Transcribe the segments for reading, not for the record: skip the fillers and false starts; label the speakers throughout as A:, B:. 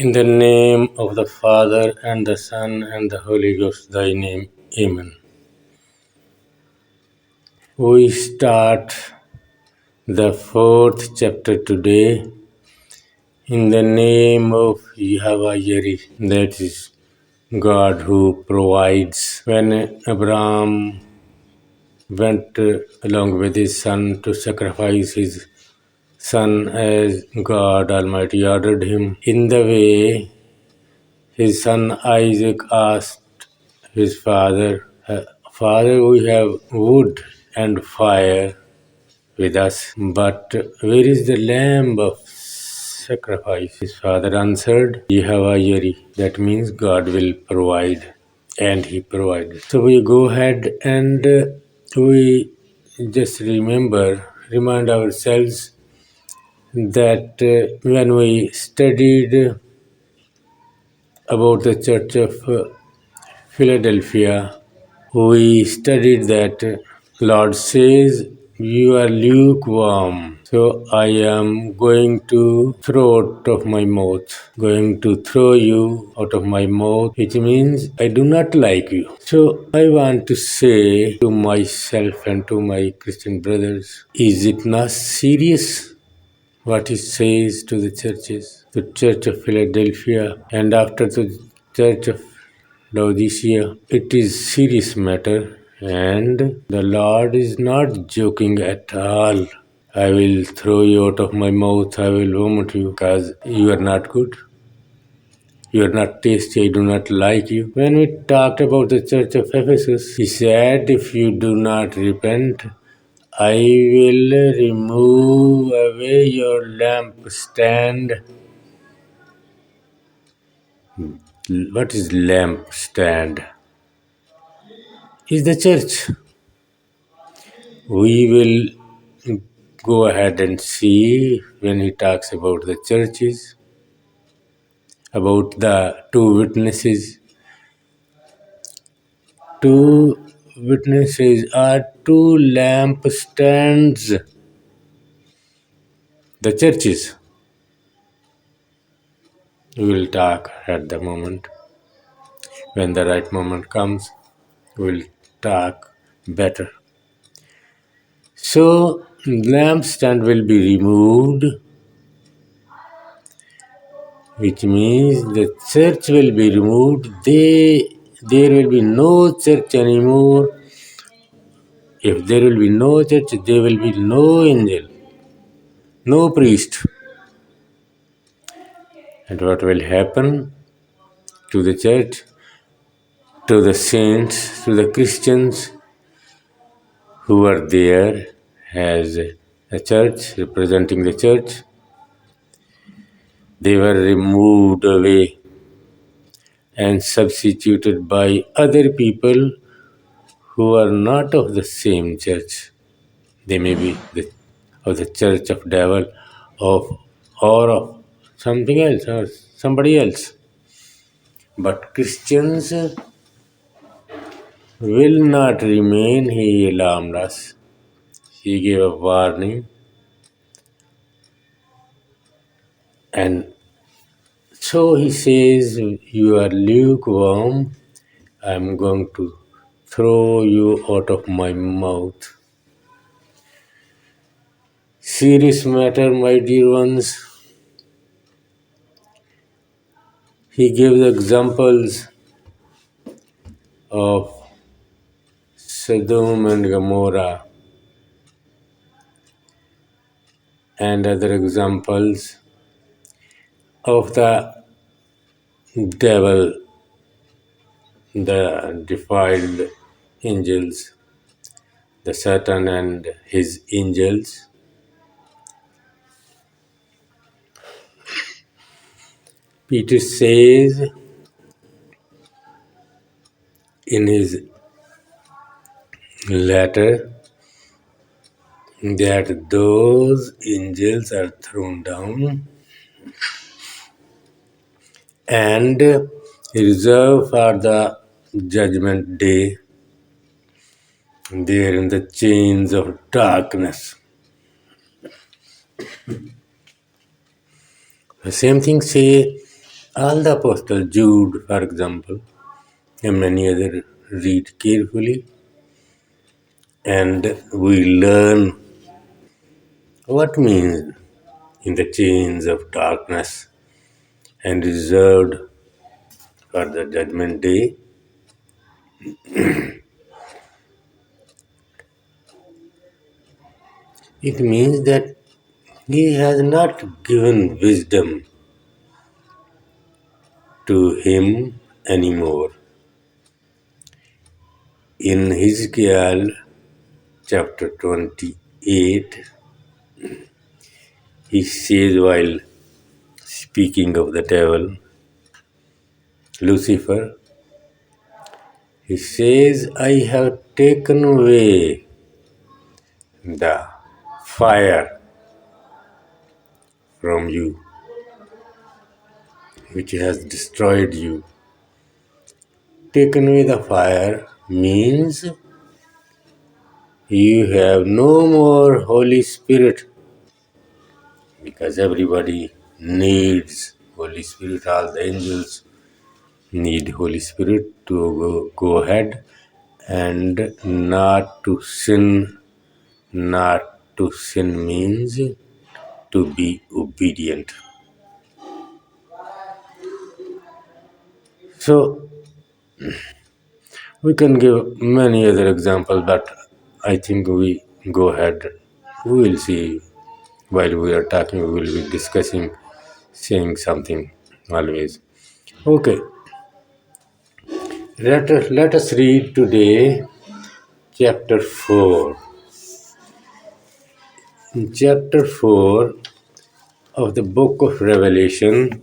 A: In the name of the Father, and the Son, and the Holy Ghost, thy name. Amen. We start the fourth chapter today in the name of Yahweh Yeri, that is God who provides. When Abraham went along with his son to sacrifice his son as God Almighty ordered him, in the way his son Isaac asked his father, Father, we have wood and fire with us, but where is the lamb of sacrifice? His father answered, Yahweh Yeri. That means God will provide. And he provided. So we go ahead and we just remind ourselves that when we studied about the Church of Philadelphia, we studied that Lord says, you are lukewarm, so I am going to throw out of my mouth, going to throw you out of my mouth, which means I do not like you. So I want to say to myself and to my Christian brothers, is it not serious what he says to the churches, the Church of Philadelphia and after the Church of Laodicea? It is serious matter and the Lord is not joking at all. I will throw you out of my mouth, I will vomit you because you are not good. You are not tasty, I do not like you. When we talked about the Church of Ephesus, he said, if you do not repent, I will remove away your lampstand. What is lampstand? Is the church. We will go ahead and see when he talks about the churches, about the two witnesses. Two witnesses are two lampstands. The churches. We will talk at the moment. When the right moment comes, we will talk better. So, lampstand will be removed, which means the church will be removed. There will be no church anymore. If there will be no church, there will be no angel, no priest. And what will happen to the church, to the saints, to the Christians who are there as a church, representing the church? They were removed away and substituted by other people who are not of the same church. They may be of the church of devil or of something else or somebody else. But Christians will not remain. He alarmed us. He gave a warning. And so he says, you are lukewarm. I am going to throw you out of my mouth. Serious matter, my dear ones. He gives examples of Sodom and Gomorrah and other examples of the devil, the defiled angels, the Satan and his angels. Peter says in his letter that those angels are thrown down and reserved for the judgment day. They are in the chains of darkness. The same thing say All the apostles, Jude, for example, and many other, read carefully, and we learn what means in the chains of darkness and reserved for the judgment day. It means that he has not given wisdom to him anymore. In Ezekiel chapter 28, he says, while speaking of the devil, Lucifer, he says, I have taken away the fire from you, which has destroyed you. Taken away the fire means you have no more Holy Spirit, because everybody needs Holy Spirit. All the angels need Holy Spirit to go ahead and not to sin. Not to sin means to be obedient. So we can give many other examples, but I think we go ahead. We will see while we are talking, we will be discussing, saying something always. Okay, let us read today chapter 4. In chapter 4 of the book of Revelation,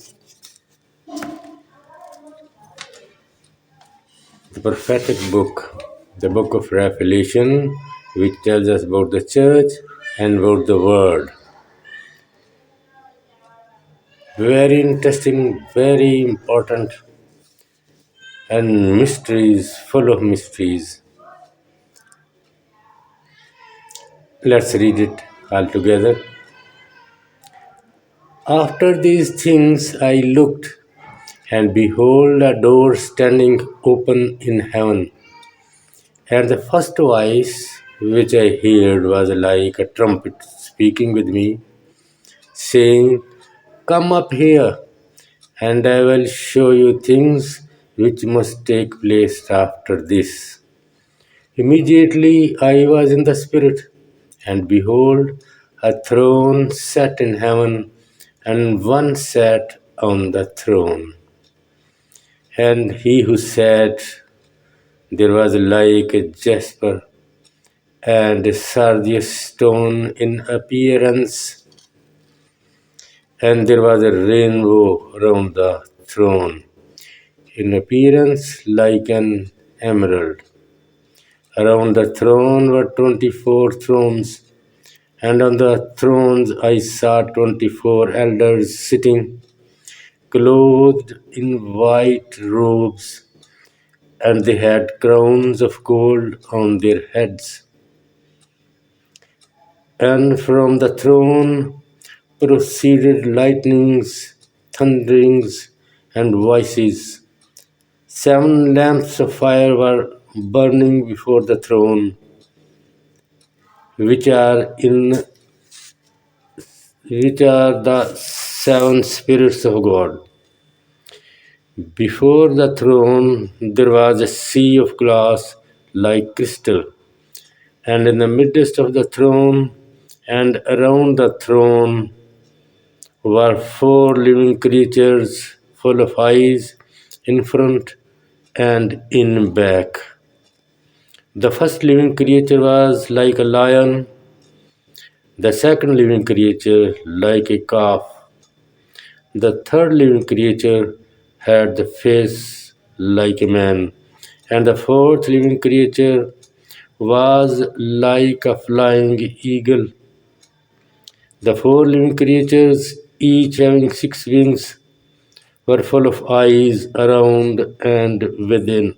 A: the prophetic book, the book of Revelation, which tells us about the church and about the world. Very interesting, very important, and mysteries, full of mysteries. Let's read it all together. After these things I looked, and behold, a door standing open in heaven. And the first voice which I heard was like a trumpet speaking with me, saying, Come up here, and I will show you things which must take place after this. Immediately I was in the Spirit, and behold, a throne set in heaven, and one sat on the throne. And he who sat there was like a jasper and a sardius stone in appearance, and there was a rainbow around the throne, in appearance like an emerald. Around the throne were 24 thrones, and on the thrones I saw 24 elders sitting, clothed in white robes, and they had crowns of gold on their heads. And from the throne proceeded lightnings, thunderings, and voices. 7 lamps of fire were burning before the throne, which are the 7 spirits of God. Before the throne there was a sea of glass like crystal, and in the midst of the throne and around the throne were 4 living creatures full of eyes in front and in back. The first living creature was like a lion, the second living creature like a calf, the third living creature had the face like a man, and the fourth living creature was like a flying eagle. The 4 living creatures, each having 6 wings, were full of eyes around and within,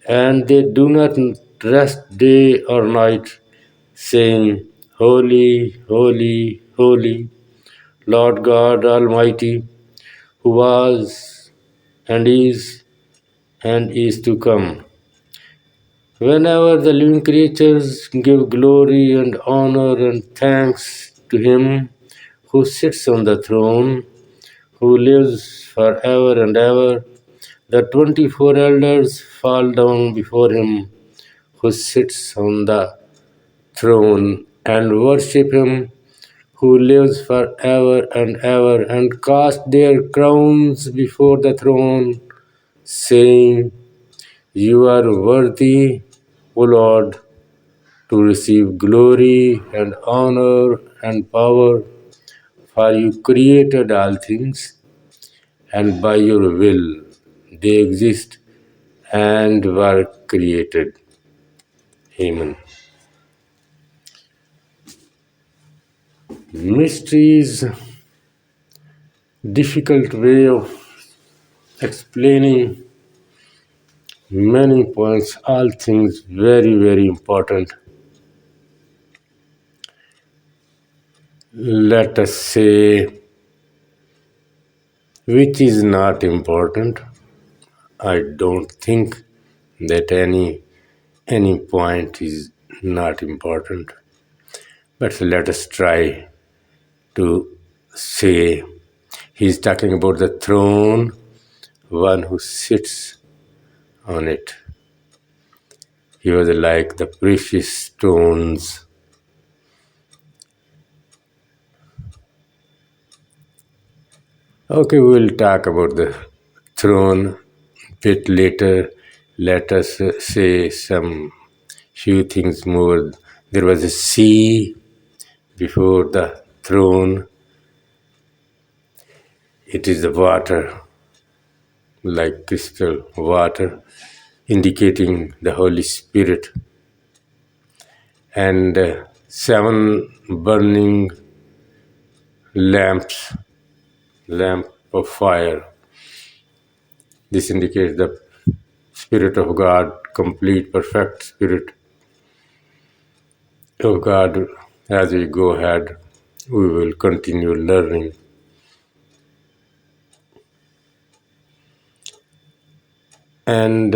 A: and they do not rest day or night, saying, Holy, holy, holy, Lord God Almighty, who was and is to come. Whenever the living creatures give glory and honor and thanks to Him who sits on the throne, who lives forever and ever, the 24 elders fall down before Him who sits on the throne and worship Him who lives forever and ever, and cast their crowns before the throne, saying, You are worthy, O Lord, to receive glory and honor and power, for you created all things, and by your will they exist and were created. Amen. Mysteries, difficult way of explaining many points, all things very, very important. Let us say which is not important. I don't think that any point is not important. But let us try to say he's talking about the throne, one who sits on it. He was like the precious stones. Okay, we'll talk about the throne bit later. Let us say some few things more. There was a sea before the throne. It is the water, like crystal water, indicating the Holy Spirit. And seven burning lamp of fire. This indicates the Spirit of God, complete, perfect Spirit of God. As we go ahead, we will continue learning. And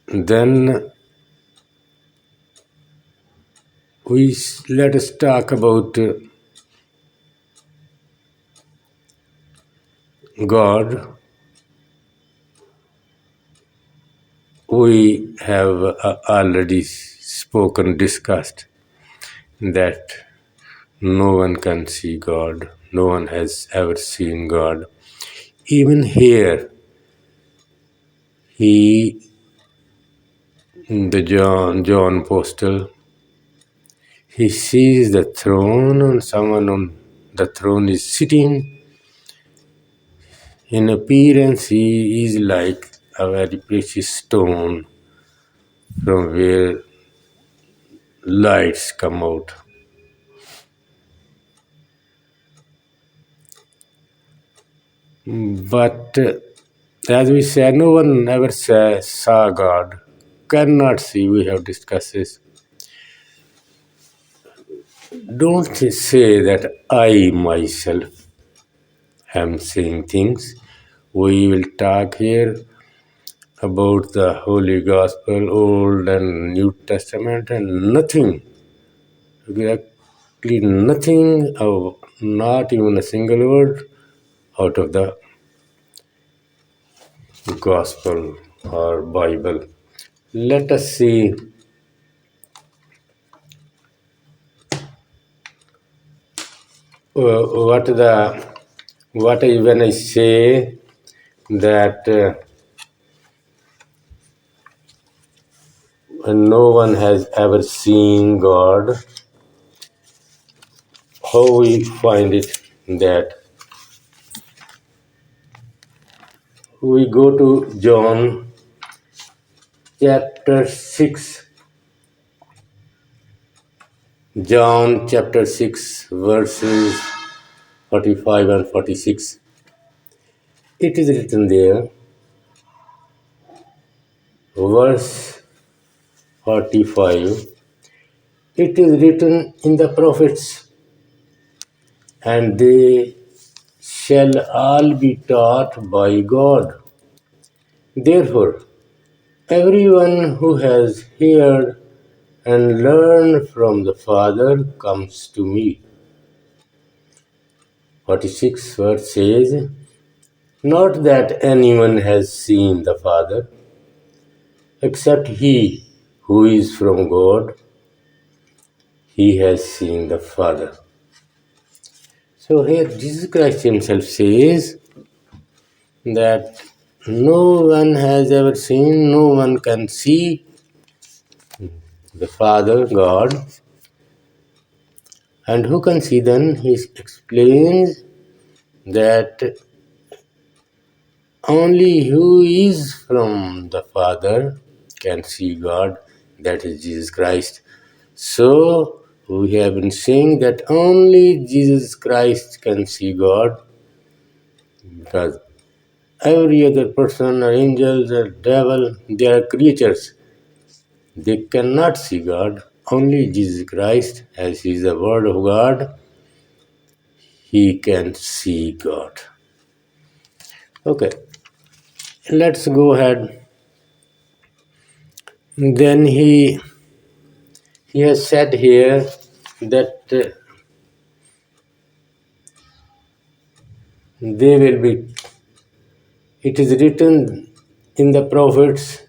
A: then let us talk about God. We have already discussed that no one can see God. No one has ever seen God. Even here, the John Postal, he sees the throne and someone on the throne is sitting. In appearance, he is like a very precious stone from where lights come out. But as we said, no one ever saw God, cannot see. We have discussed this. Don't say that I myself am saying things. We will talk here about the Holy Gospel, Old and New Testament, and nothing, exactly nothing, not even a single word out of the Gospel or Bible. Let us see when I say that no one has ever seen God. How we find it that we go to John chapter 6. John chapter 6 verses 45 and 46. It is written there, verse 45. It is written in the prophets, and they shall all be taught by God. Therefore, everyone who has heard and learned from the Father comes to me. 46 verse says, not that anyone has seen the Father, except he who is from God, he has seen the Father. So here Jesus Christ himself says that no one has ever seen, no one can see the Father, God. And who can see then? He explains that only who is from the Father can see God, that is Jesus Christ. So we have been saying that only Jesus Christ can see God, because every other person or angels or devil, they are creatures. They cannot see God. Only Jesus Christ, as He is the Word of God, He can see God. Okay, let's go ahead. Then he has said here that they will be. It is written in the prophets,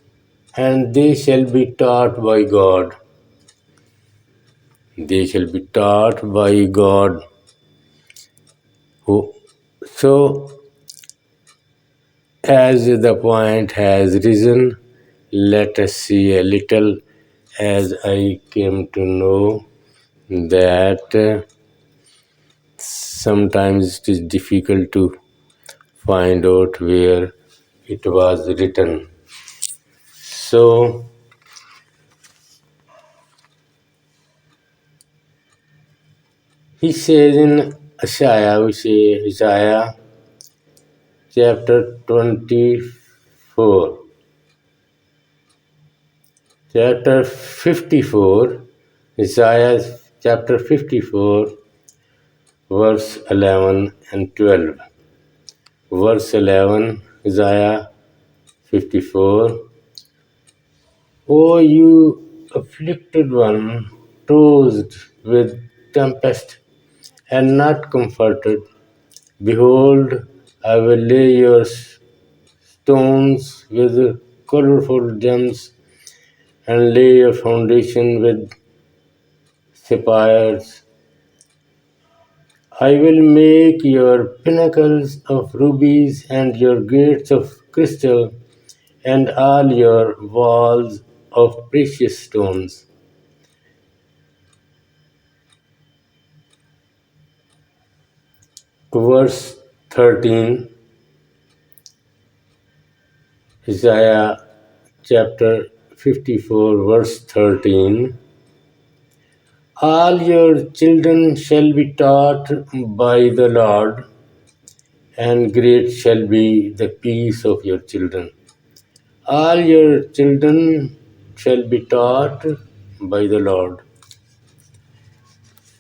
A: and they shall be taught by God. They shall be taught by God. Who? So, as the point has risen, let us see a little, as I came to know that sometimes it is difficult to find out where it was written. So, he says in Isaiah chapter 24, chapter 54, Isaiah chapter 54, verse 11 and 12. Verse 11, Isaiah 54. O you afflicted one, tossed with tempest and not comforted, behold, I will lay your stones with colorful gems and lay your foundation with sapphires. I will make your pinnacles of rubies and your gates of crystal and all your walls of precious stones. Verse 13, Isaiah chapter 54, verse 13. All your children shall be taught by the Lord, and great shall be the peace of your children. All your children shall be taught by the Lord.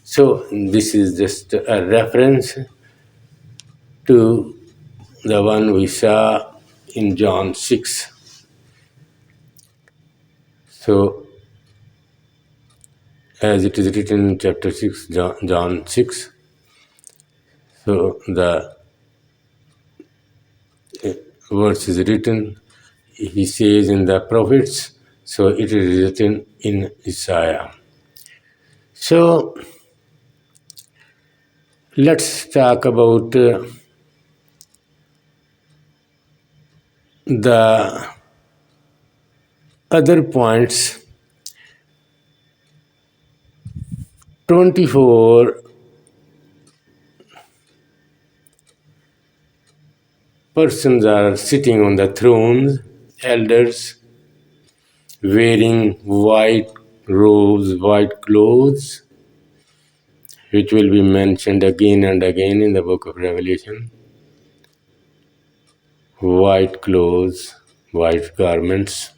A: So, this is just a reference to the one we saw in John 6. So, as it is written in chapter 6, John 6, so the verse is written, he says in the prophets, so it is written in Isaiah. So, let's talk about the other points. 24 persons are sitting on the thrones, elders wearing white robes, white clothes, which will be mentioned again and again in the book of Revelation. White clothes, white garments.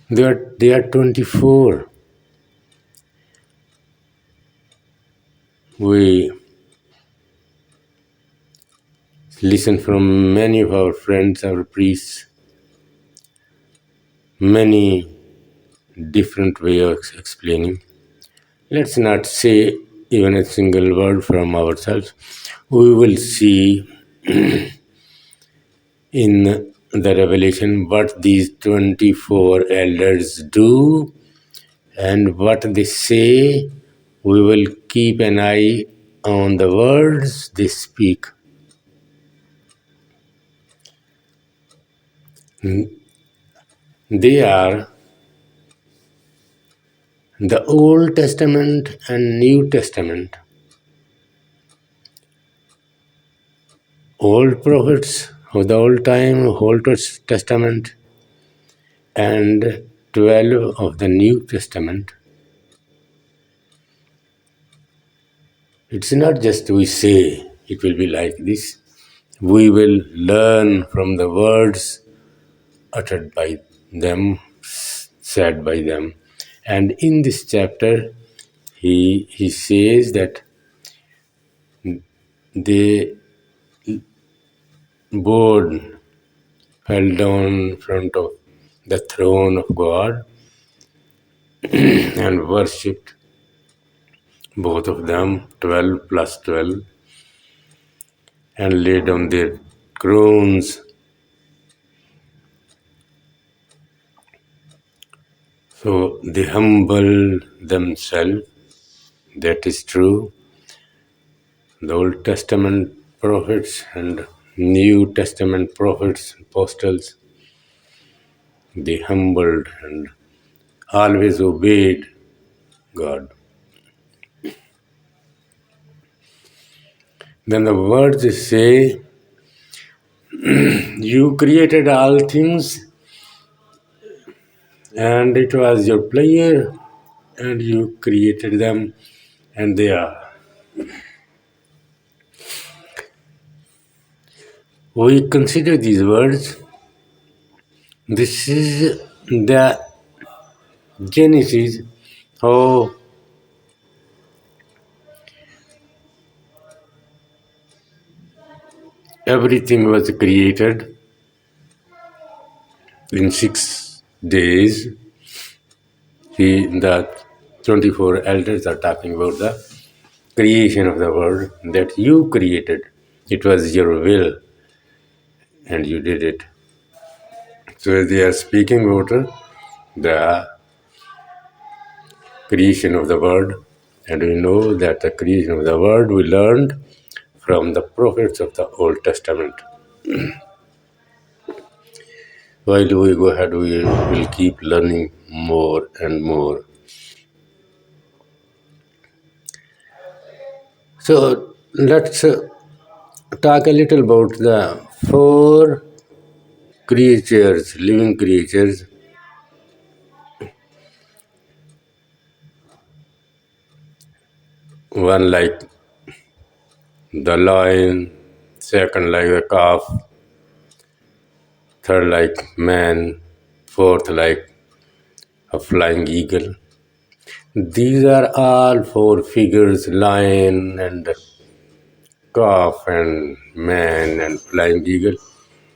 A: They are 24. We listen from many of our friends, our priests, many different way of explaining. Let's not say even a single word from ourselves. We will see in the revelation what these 24 elders do and what they say. We will keep an eye on the words they speak. They are the Old Testament and New Testament. Old prophets of the old time, Old Testament, and 12 of the New Testament. It's not just we say it will be like this. We will learn from the words uttered by them, said by them. And in this chapter, he says that they bowed, fell down in front of the throne of God and worshipped both of them, 12 plus 12, and laid down their crowns. So they humble themselves. That is true. The Old Testament prophets and New Testament prophets, apostles, they humbled and always obeyed God. Then the words say, you created all things and it was your pleasure and you created them and they are. We consider these words. This is the Genesis, how everything was created in 6 days. The 24 elders are talking about the creation of the world that you created. It was your will and you did it. So they are speaking about the creation of the world, and we know that the creation of the world we learned from the prophets of the Old Testament. While we go ahead, we will keep learning more and more. So let's talk a little about the four creatures, living creatures. One like the lion, second like the calf, third like man, fourth like a flying eagle. These are all four figures, lion and calf and man and flying eagle.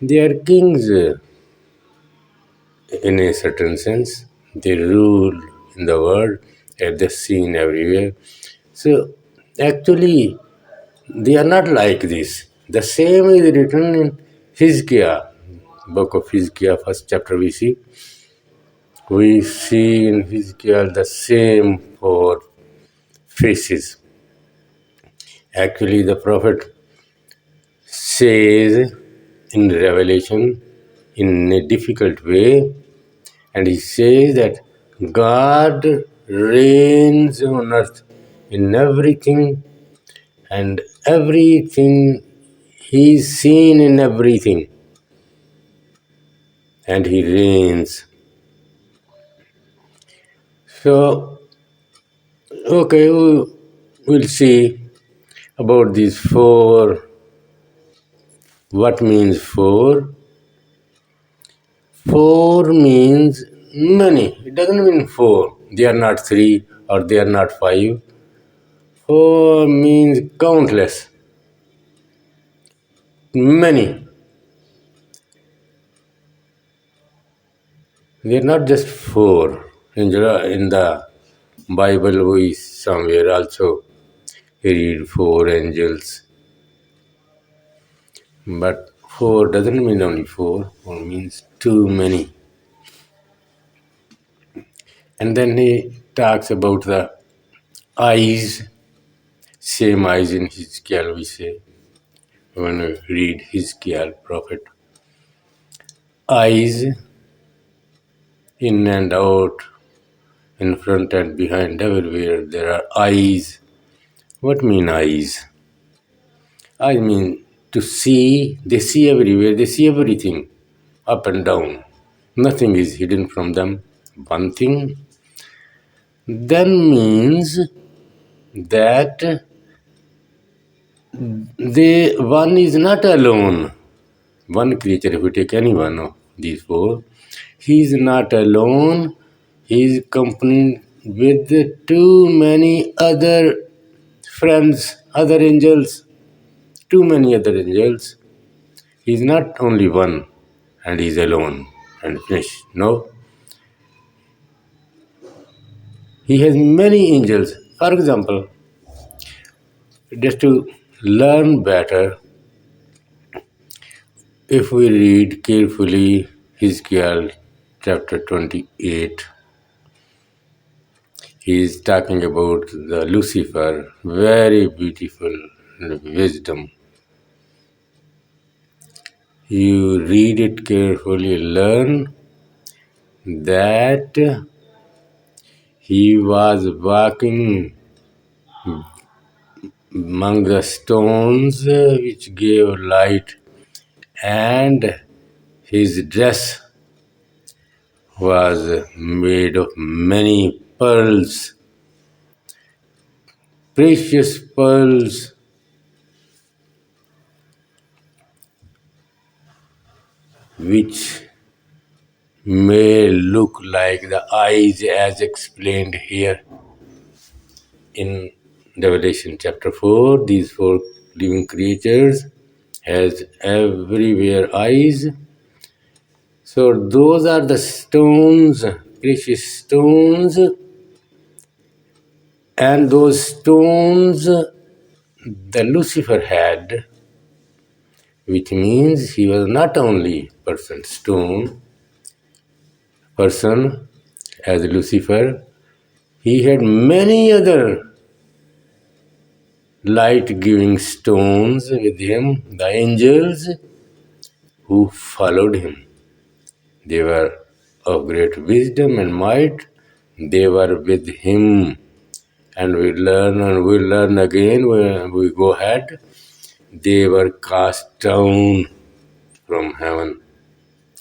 A: They are kings in a certain sense. They rule in the world, at the scene everywhere. So actually, they are not like this. The same is written in Hizkiah, book of Hizkiah, first chapter we see. We see in Hizkiah the same four faces. Actually, the prophet says in Revelation in a difficult way, and he says that God reigns on earth in everything, and everything he is seen in everything, and he reigns. So, okay, we'll see about these four. What means four? Four means many. It doesn't mean four. They are not three or they are not five. Four means countless, many. They're not just four. In the Bible, we somewhere also read four angels. But four doesn't mean only four, four means too many. And then he talks about the eyes, same eyes in Hizkiah, we say, when we read Hizkiah, prophet. Eyes in and out, in front and behind, everywhere there are eyes. What mean eyes? I mean to see, they see everywhere, they see everything, up and down. Nothing is hidden from them. One thing then means that one is not alone. One creature, if we take any one of these four, he is not alone. He is accompanied with too many other friends, other angels, too many other angels. He is not only one and he is alone and finished. No, he has many angels. For example, just to learn better, if we read carefully Hizkiah chapter 28, he is talking about the Lucifer, very beautiful wisdom. You read it carefully, learn that he was walking among the stones which gave light, and his dress was made of many pearls, precious pearls, which may look like the eyes as explained here in Revelation chapter 4. These four living creatures has everywhere eyes. So those are the stones, precious stones, and those stones the Lucifer had, which means he was not only person as Lucifer, he had many other light giving stones with him, the angels who followed him. They were of great wisdom and might. They were with him. And we learn again when we go ahead. They were cast down from heaven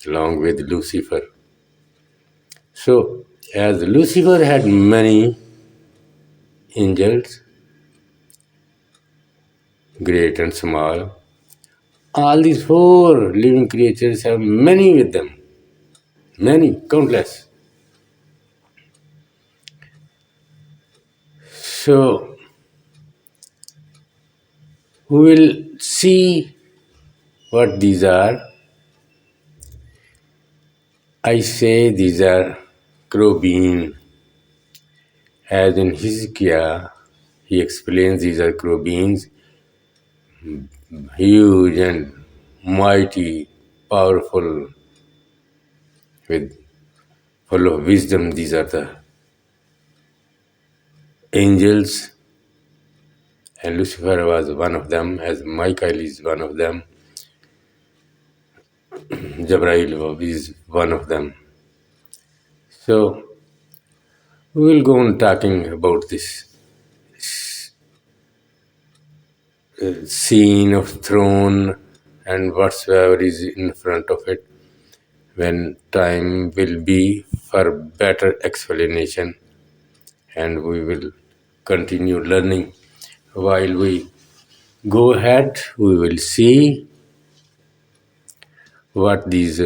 A: along with Lucifer. So, as Lucifer had many angels, great and small, all these four living creatures have many with them, many, countless. So, we will see what these are. I say these are cherubim. As in Hezekiah, he explains these are cherubims, huge and mighty, powerful, with full of wisdom. These are the angels, and Lucifer was one of them, as Michael is one of them, Jabrail is one of them. So we will go on talking about this scene of throne and whatsoever is in front of it, when time will be for better explanation, and we will continue learning. While we go ahead, we will see what these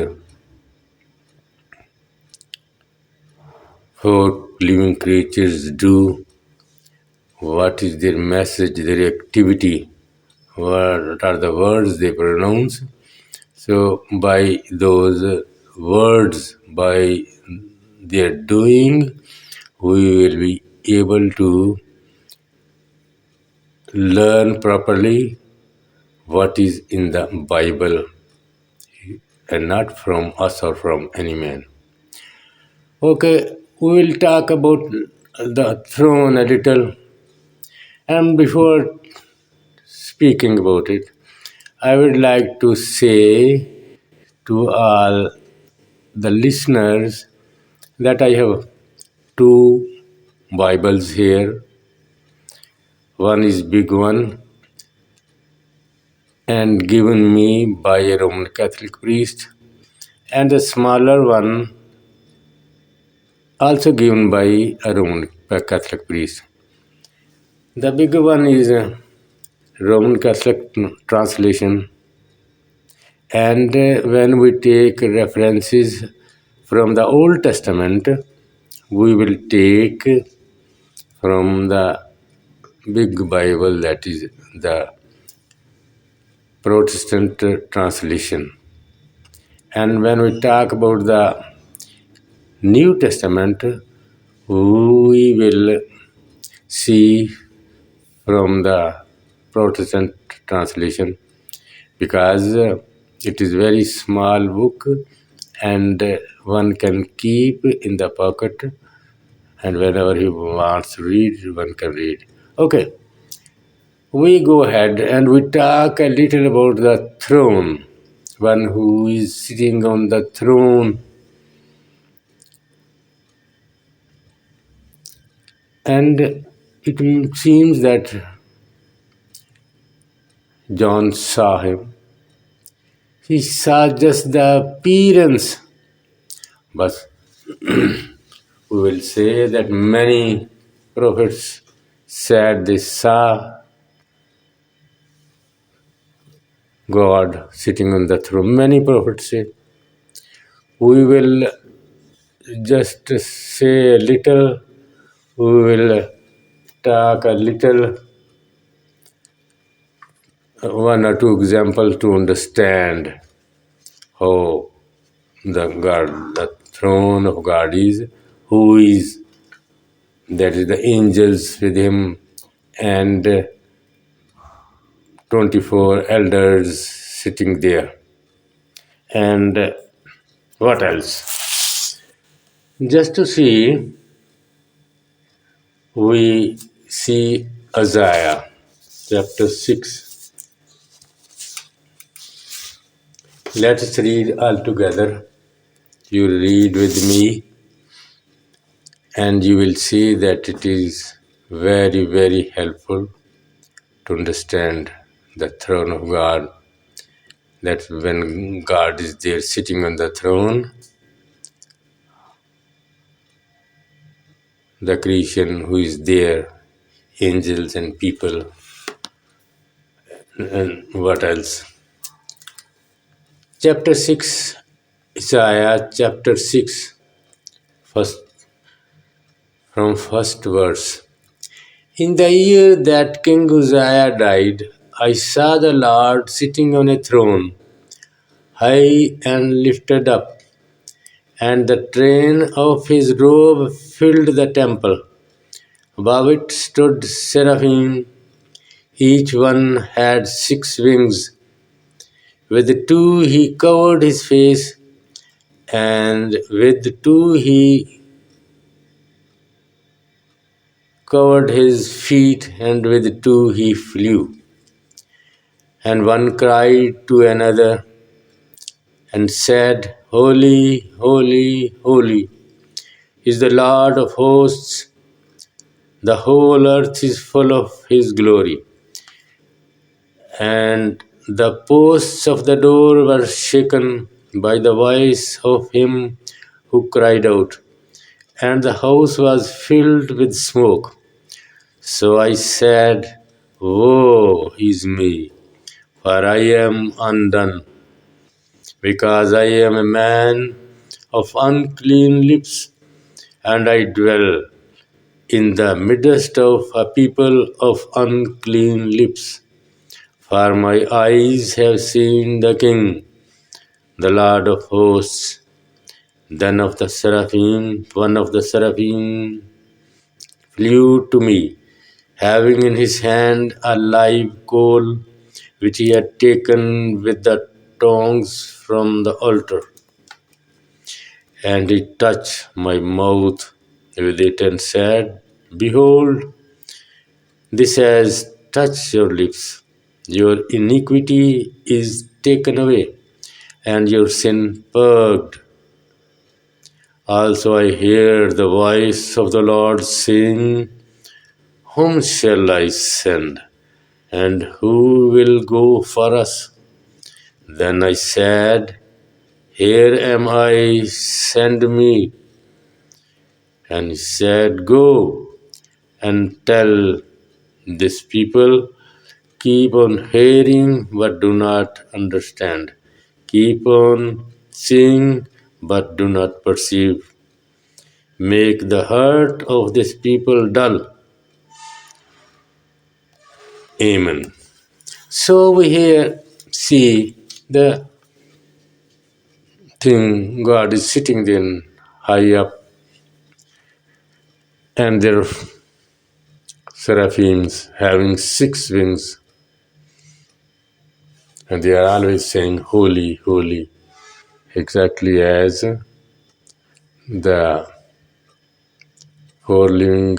A: four living creatures do, what is their message, their activity, what are the words they pronounce. So, by those words, by their doing, we will be able to learn properly what is in the Bible and not from us or from any man. Okay, we will talk about the throne a little. And before speaking about it, I would like to say to all the listeners that I have two Bibles here. One is big one and given me by a Roman Catholic priest, and the smaller one also given by a Roman Catholic priest. The bigger one is a Roman Catholic translation, and when we take references from the Old Testament, we will take from the big Bible, that is the Protestant translation. And when we talk about the New Testament, we will see from the Protestant translation, because it is very small book and one can keep in the pocket, and whenever he wants to read, one can read. Okay, we go ahead and we talk a little about the throne, one who is sitting on the throne. And it seems that John saw him. He saw just the appearance, but we will say that many prophets said they saw God sitting on the throne. Many prophets say. We will just say a little, we will talk a little, one or two examples to understand how the throne of God is, who is, that is the angels with him, and 24 elders sitting there. And what else? Just to see, we see Isaiah chapter 6. Let us read all together. You read with me, and you will see that it is very, very helpful to understand the throne of God. That when God is there sitting on the throne, the creation who is there, angels and people, and what else? Chapter 6, Isaiah chapter 6, first, from first verse. In the year that King Uzziah died, I saw the Lord sitting on a throne, high and lifted up, and the train of his robe filled the temple. Above it stood seraphim, each one had 6 wings. With 2 he covered his face, and with 2 he covered his feet, and with 2 he flew. And one cried to another and said, Holy, holy, holy is the Lord of hosts. The whole earth is full of his glory. And the posts of the door were shaken by the voice of him who cried out, and the house was filled with smoke. So I said, Woe is me, for I am undone, because I am a man of unclean lips, and I dwell in the midst of a people of unclean lips. For my eyes have seen the King, the Lord of hosts. Then one of the seraphim flew to me, having in his hand a live coal which he had taken with the tongs from the altar. And he touched my mouth with it and said, Behold, this has touched your lips. Your iniquity is taken away, and your sin purged. Also I hear the voice of the Lord saying, Whom shall I send? And who will go for us? Then I said, Here am I, send me. And he said, Go and tell this people, keep on hearing but do not understand. Keep on seeing but do not perceive. Make the heart of this people dull. Amen. So we here see the thing God is sitting there high up, and there are seraphims having 6 wings, and they are always saying, Holy, holy, exactly as the 4 living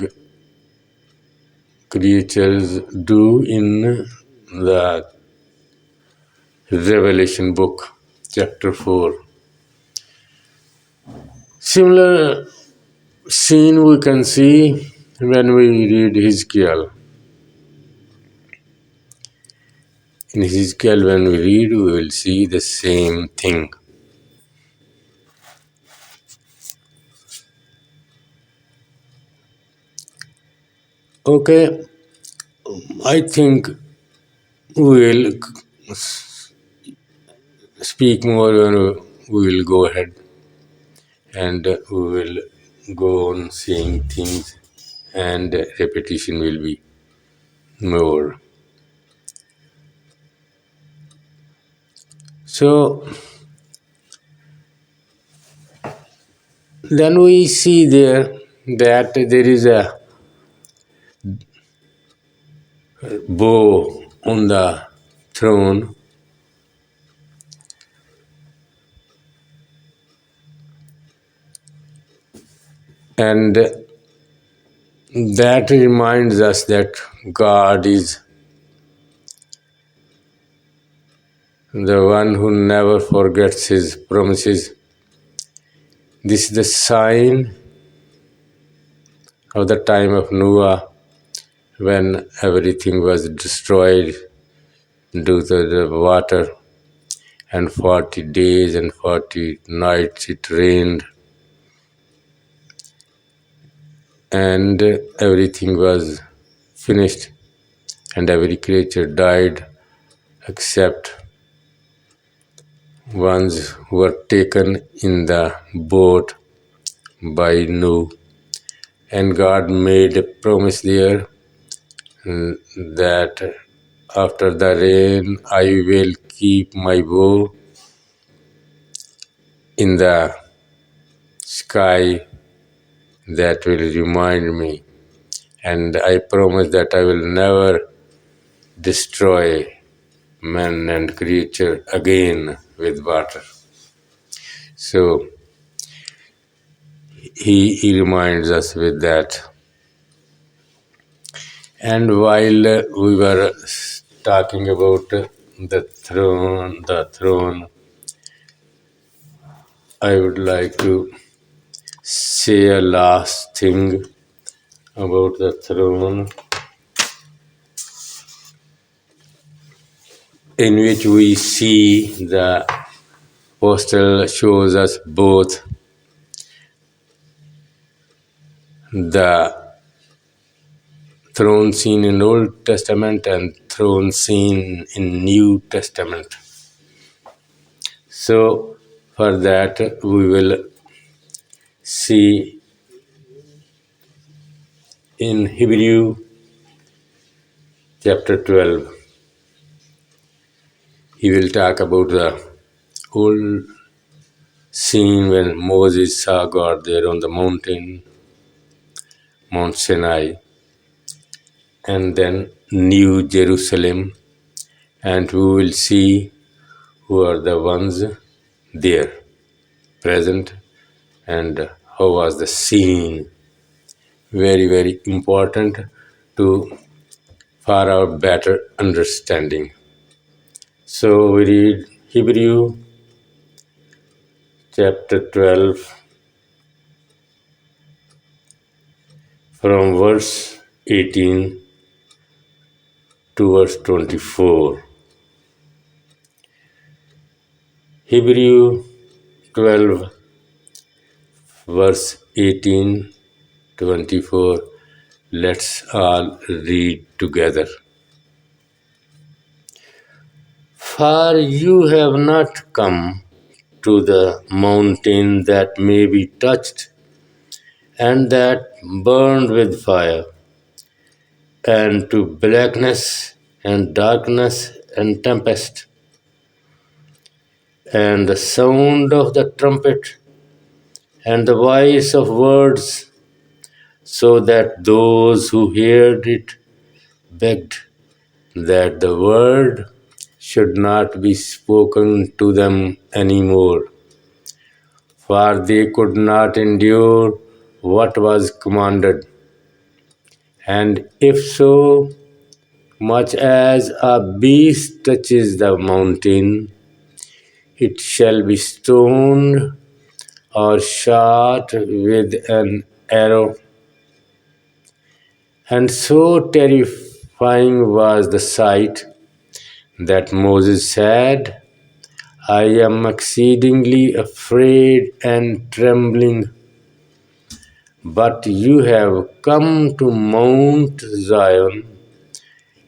A: creatures do in the Revelation book, chapter 4. Similar scene we can see when we read Ezekiel. In Ezekiel, when we read, we will see the same thing. Okay, I think we will speak more when we will go ahead, and we will go on seeing things, and repetition will be more. So then we see there that there is a bow on the throne, and that reminds us that God is the one who never forgets his promises. This is the sign of the time of Noah, when everything was destroyed due to the water, and 40 days and 40 nights it rained, and everything was finished, and every creature died except ones who were taken in the boat by Noah. And God made a promise there, that after the rain I will keep my bow in the sky, that will remind me, and I promise that I will never destroy man and creature again with water. So he reminds us with that. And while we were talking about the throne, I would like to say a last thing about the throne, in which we see the apostle shows us both the throne scene in Old Testament and throne scene in New Testament. So for that we will see in Hebrew chapter 12, he will talk about the old scene when Moses saw God there on the mountain, Mount Sinai, and then New Jerusalem, and we will see who are the ones there present and how was the scene. Very, very important to for our better understanding. So we read Hebrew chapter 12 from verse 18 to verse 24. Hebrew 12 verse 18 24. Let's all read together. For you have not come to the mountain that may be touched and that burned with fire, and to blackness and darkness and tempest, and the sound of the trumpet, and the voice of words, so that those who heard it begged that the word should not be spoken to them any more, for they could not endure what was commanded. And if so much as a beast touches the mountain, it shall be stoned or shot with an arrow. And so terrifying was the sight that Moses said, I am exceedingly afraid and trembling. But you have come to Mount Zion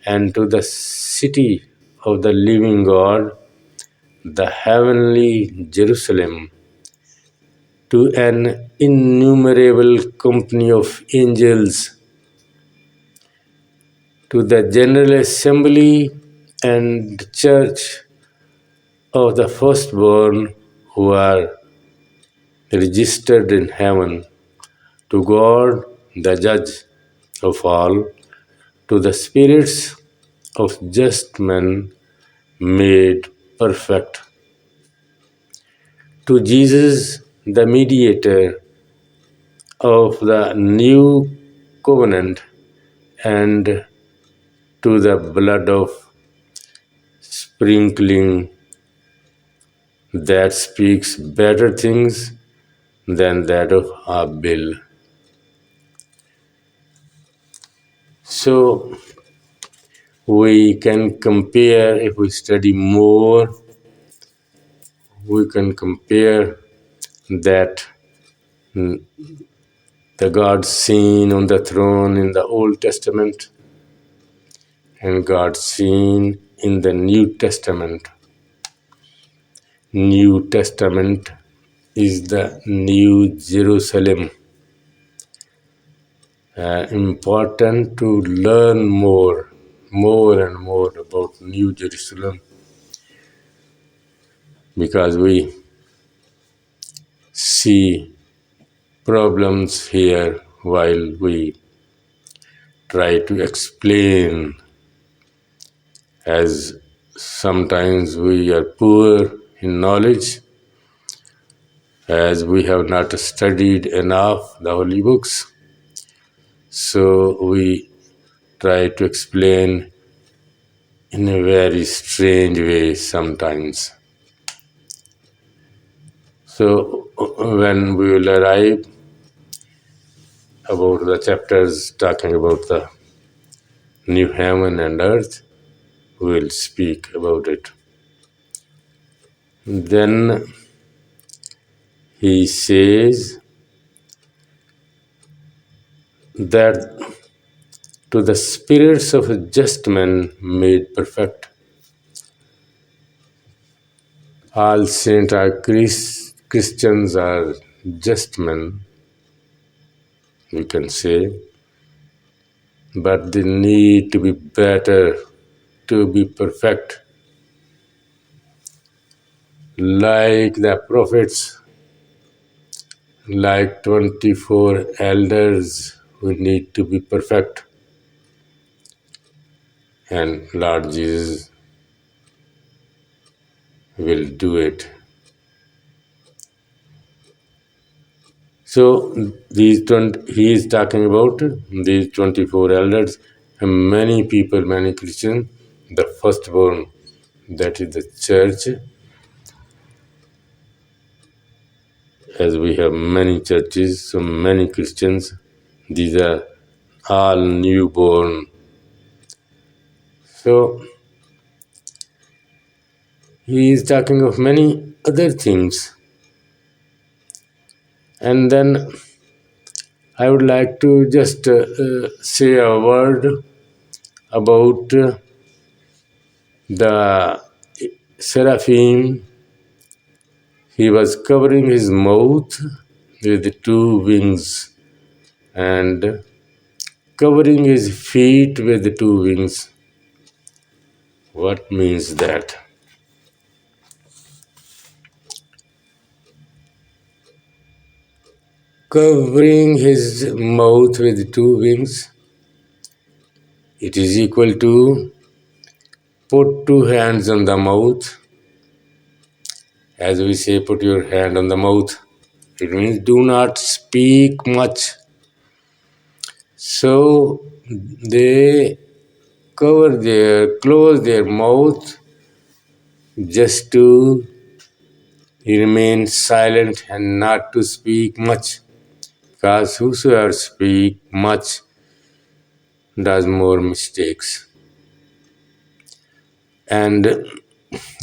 A: and to the city of the living God, the heavenly Jerusalem, to an innumerable company of angels, to the general assembly and church of the firstborn who are registered in heaven, to God, the judge of all, to the spirits of just men made perfect, to Jesus, the mediator of the new covenant, and to the blood of sprinkling that speaks better things than that of Abel. So we can compare, if we study more, we can compare that the God seen on the throne in the Old Testament and God seen in the New Testament. New Testament is the New Jerusalem. Important to learn more and more about New Jerusalem, because we see problems here while we try to explain, as sometimes we are poor in knowledge, as we have not studied enough the holy books. So we try to explain in a very strange way sometimes. So when we will arrive about the chapters talking about the new heaven and earth, we will speak about it. Then he says that to the spirits of just men made perfect. All saints are Christians are just men, we can say. but they need to be better, to be perfect, like the prophets, like 24 elders who need to be perfect. And Lord Jesus will do it. So he is talking about these 24 elders, and many people, many Christians, the firstborn, that is the church, as we have many churches, so many Christians, these are all newborn. So he is talking of many other things. And then I would like to just say a word about the seraphim. He was covering his mouth with two wings and covering his feet with two wings. What means that? Covering his mouth with two wings, it is equal to put two hands on the mouth. As we say, put your hand on the mouth. It means do not speak much. So they close their mouth just to remain silent and not to speak much. Because whosoever speak much does more mistakes. And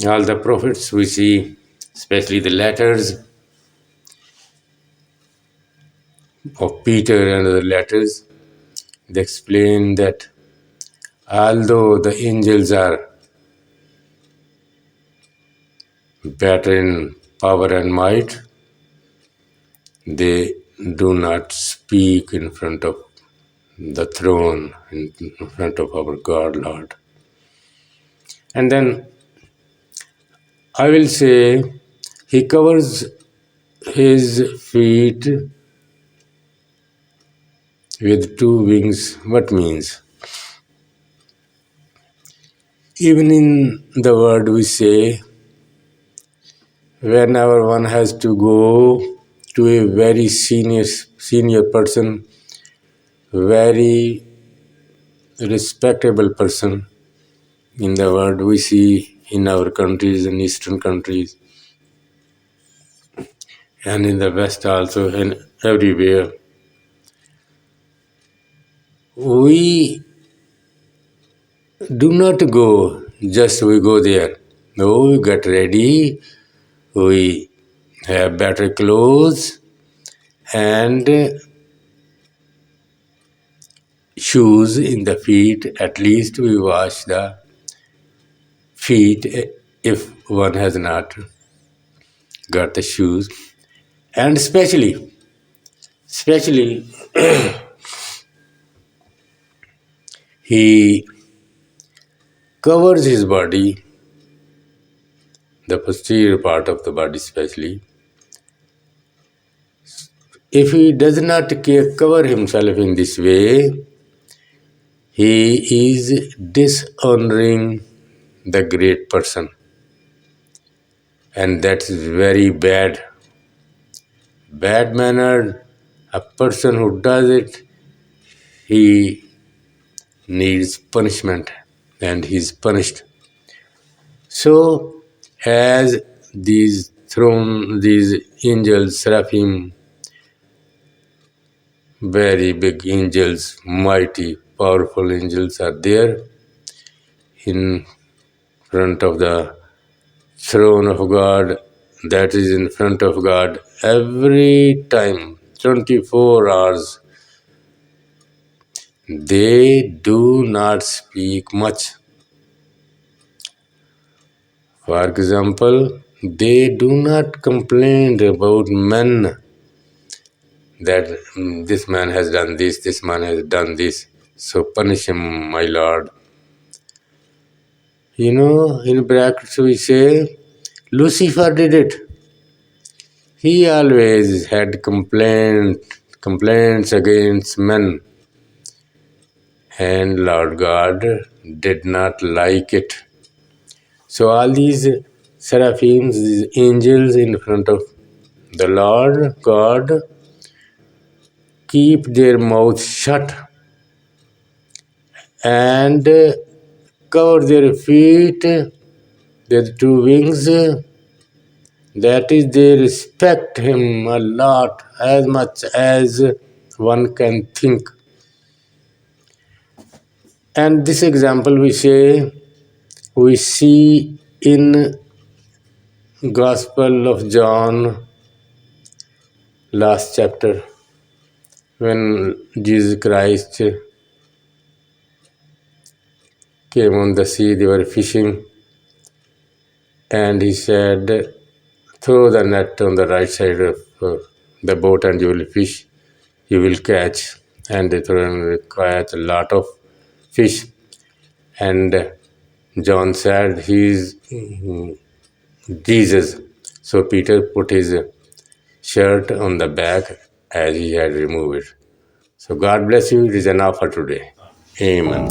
A: all the prophets we see, especially the letters of Peter and the letters, they explain that although the angels are better in power and might, they do not speak in front of the throne, in front of our God, Lord. And then I will say, he covers his feet with two wings. What means? Even in the word we say, whenever one has to go to a very senior person, very respectable person, in the world we see in our countries, in eastern countries, and in the west also, and everywhere, we do not go just we go there. No, we get ready, we have better clothes and shoes in the feet. At least we wash the feet if one has not got the shoes. And especially he covers his body, the posterior part of the body especially. If he does not cover himself in this way, he is dishonoring the great person. And that's very bad. Bad mannered, a person who does it, he needs punishment and he is punished. So, as these angels, seraphim, very big angels, mighty, powerful angels are there in front of the throne of God, that is in front of God every time, 24 hours. They do not speak much. For example, they do not complain about men that this man has done this man has done this. So punish him, my Lord. In brackets we say, Lucifer did it. He always had complaints against men, and Lord God did not like it. So all these seraphims, these angels in front of the Lord God, keep their mouths shut and cover their feet, their two wings. That is, they respect him a lot, as much as one can think. And this example we see in Gospel of John, last chapter, when Jesus Christ came on the sea, they were fishing, and he said, throw the net on the right side of the boat and you will fish, you will catch. And they throw and catch a lot of fish. And John said, he is Jesus. So Peter put his shirt on the back as he had removed it. So God bless you. It is enough for today. Amen.